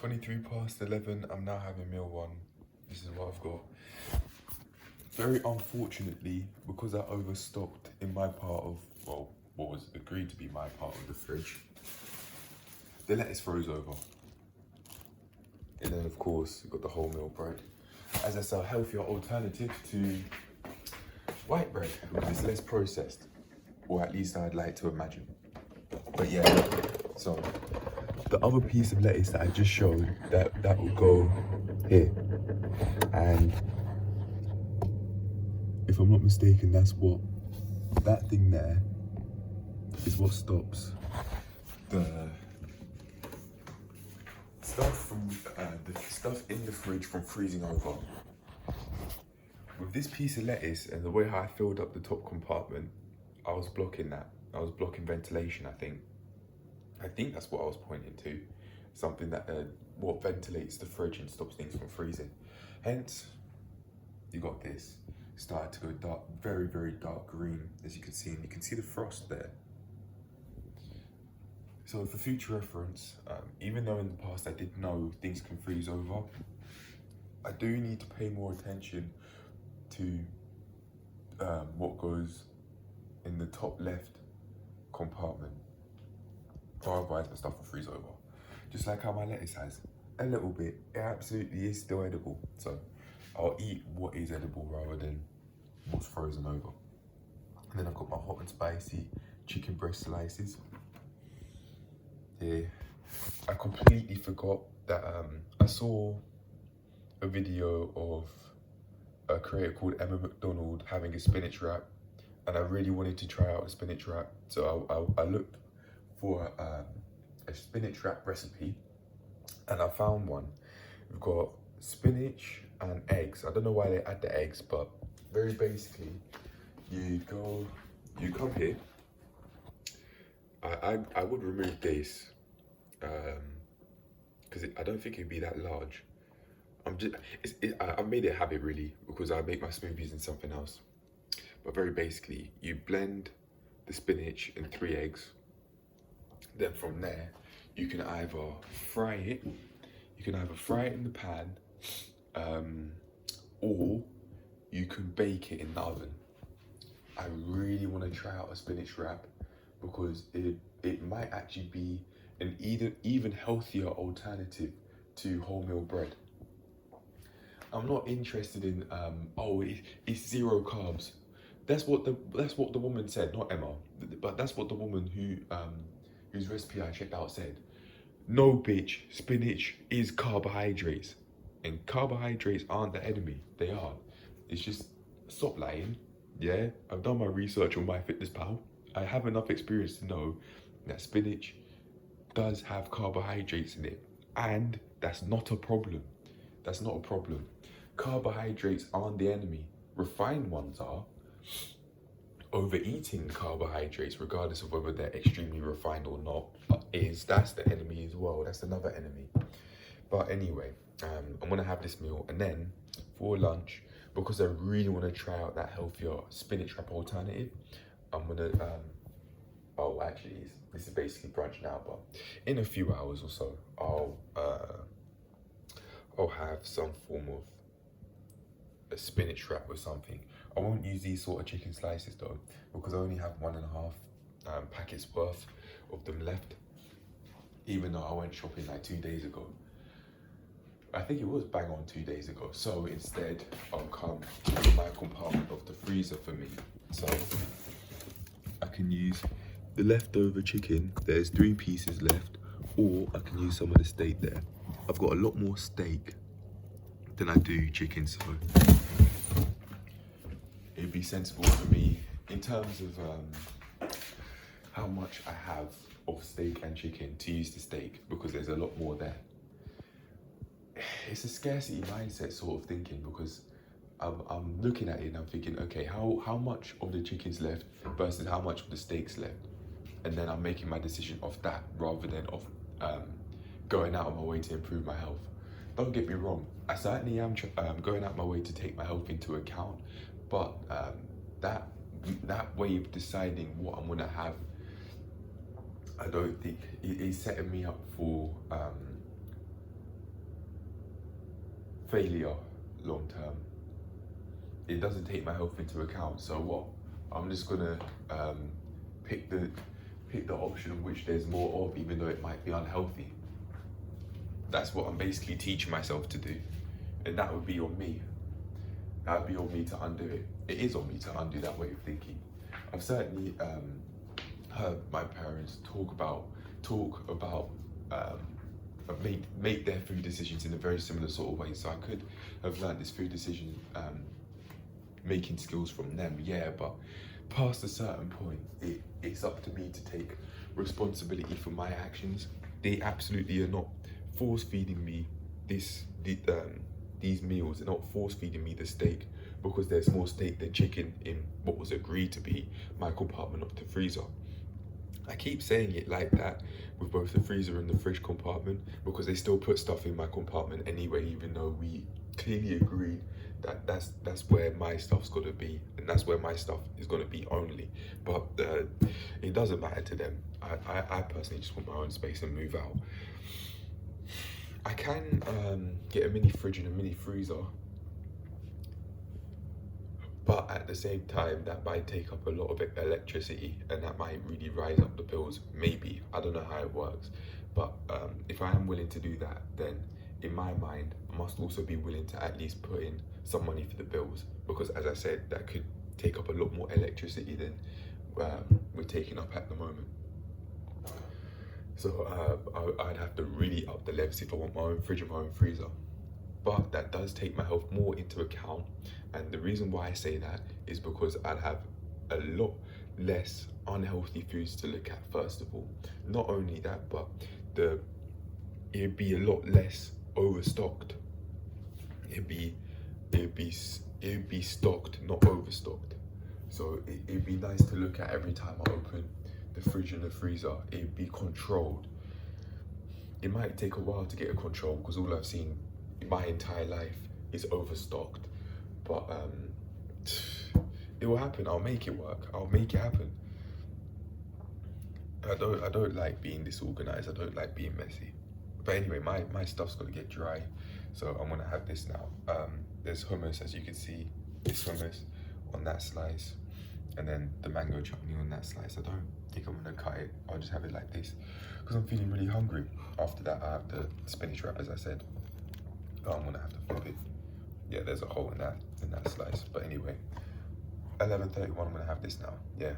23 past 11, I'm now having meal one. This is what I've got. Very unfortunately, because I overstocked in my part of, well, what was agreed to be my part of the fridge, the lettuce froze over. And then of course, you've got the wholemeal bread. As I say, a healthier alternative to white bread, which is less processed. Or at least I'd like to imagine. But yeah, so the other piece of lettuce that I just showed, that will go here. And if I'm not mistaken, that thing there is what stops the stuff in the fridge from freezing over. With this piece of lettuce and the way how I filled up the top compartment, I was blocking that. I was blocking ventilation, I think. I think that's what I was pointing to. Something that what ventilates the fridge and stops things from freezing. Hence, you got this. Started to go dark, very, very dark green, as you can see, and you can see the frost there. So for future reference, even though in the past I did know things can freeze over, I do need to pay more attention to what goes in the top left compartment. Otherwise my stuff will freeze over. Just like how my lettuce has. A little bit, it absolutely is still edible. So I'll eat what is edible rather than what's frozen over. And then I've got my hot and spicy chicken breast slices. Here, I completely forgot that I saw a video of a creator called Emma McDonald having a spinach wrap, and I really wanted to try out a spinach wrap. So I looked for a spinach wrap recipe, and I found one. We've got spinach and eggs. I don't know why they add the eggs, but very basically, you come here. I would remove this because I don't think it'd be that large. I've made it a habit really because I make my smoothies in something else. But very basically, you blend the spinach and 3 eggs. Then from there, you can either fry it. You can either fry it in the pan, or you can bake it in the oven. I really want to try out a spinach wrap because it might actually be an even healthier alternative to wholemeal bread. I'm not interested in it's 0 carbs. That's what the woman said, not Emma, but that's what the woman whose recipe I checked out said. No bitch, spinach is carbohydrates, and carbohydrates aren't the enemy. They are. It's just stop lying. Yeah, I've done my research on MyFitnessPal. I have enough experience to know that spinach does have carbohydrates in it, and that's not a problem. That's not a problem. Carbohydrates aren't the enemy. Refined ones are. Overeating carbohydrates, regardless of whether they're extremely refined or not, that's the enemy as well. That's another enemy. But anyway, I'm gonna have this meal, and then for lunch, because I really want to try out that healthier spinach wrap alternative, I'm gonna this is basically brunch now, but in a few hours or so, I'll have some form of a spinach wrap or something. I won't use these sort of chicken slices though, because I only have 1.5 packets worth of them left, even though I went shopping like 2 days ago. I think it was bang on 2 days ago. So instead, I'll come to my compartment of the freezer for me. So I can use the leftover chicken. There's 3 pieces left, or I can use some of the steak there. I've got a lot more steak than I do chicken, so it'd be sensible for me in terms of how much I have of steak and chicken to use the steak, because there's a lot more there. It's a scarcity mindset sort of thinking, because I'm looking at it and I'm thinking, okay, how much of the chicken's left versus how much of the steak's left, and then I'm making my decision off that rather than off going out of my way to improve my health. Don't get me wrong, I certainly am going out of my way to take my health into account, but that way of deciding what I'm gonna have, I don't think it is setting me up for failure long term. It doesn't take my health into account. So what? I'm just gonna pick the option of which there's more of, even though it might be unhealthy. That's what I'm basically teaching myself to do, and that would be on me. That would be on me to undo it. It is on me to undo that way of thinking. I've certainly heard my parents talk about make their food decisions in a very similar sort of way. So I could have learned this food decision making skills from them, yeah, but past a certain point, it's up to me to take responsibility for my actions. They absolutely are not force feeding me these meals. They're not force feeding me the steak because there's more steak than chicken in what was agreed to be my compartment of the freezer. I keep saying it like that with both the freezer and the fridge compartment because they still put stuff in my compartment anyway, even though we clearly agreed that that's where my stuff's got to be, and that's where my stuff is going to be only. But it doesn't matter to them. I personally just want my own space and move out. I can get a mini fridge and a mini freezer, but at the same time that might take up a lot of electricity and that might really rise up the bills. Maybe, I don't know how it works, but if I am willing to do that, then in my mind I must also be willing to at least put in some money for the bills, because as I said, that could take up a lot more electricity than we're taking up at the moment. So I'd have to really up the levels if I want my own fridge and my own freezer. But that does take my health more into account, and the reason why I say that is because I'd have a lot less unhealthy foods to look at, first of all. Not only that, but it'd be a lot less overstocked. It'd be stocked, not overstocked. So it'd be nice to look at every time I open the fridge and the freezer. It'd be controlled. It might take a while to get a control because all I've seen in my entire life is overstocked, but it will happen. I'll make it work. I'll make it happen. I don't like being disorganized. I don't like being messy. But anyway, my stuff's got to get dry, so I'm gonna have this now. There's hummus, as you can see. This hummus on that slice, and then the mango chutney on that slice. I don't think I'm gonna cut it. I'll just have it like this because I'm feeling really hungry. After that, I have the spinach wrap, as I said. I'm gonna have to flip it. Yeah, there's a hole in that slice. But anyway, 11:31. I'm gonna have this now. Yeah.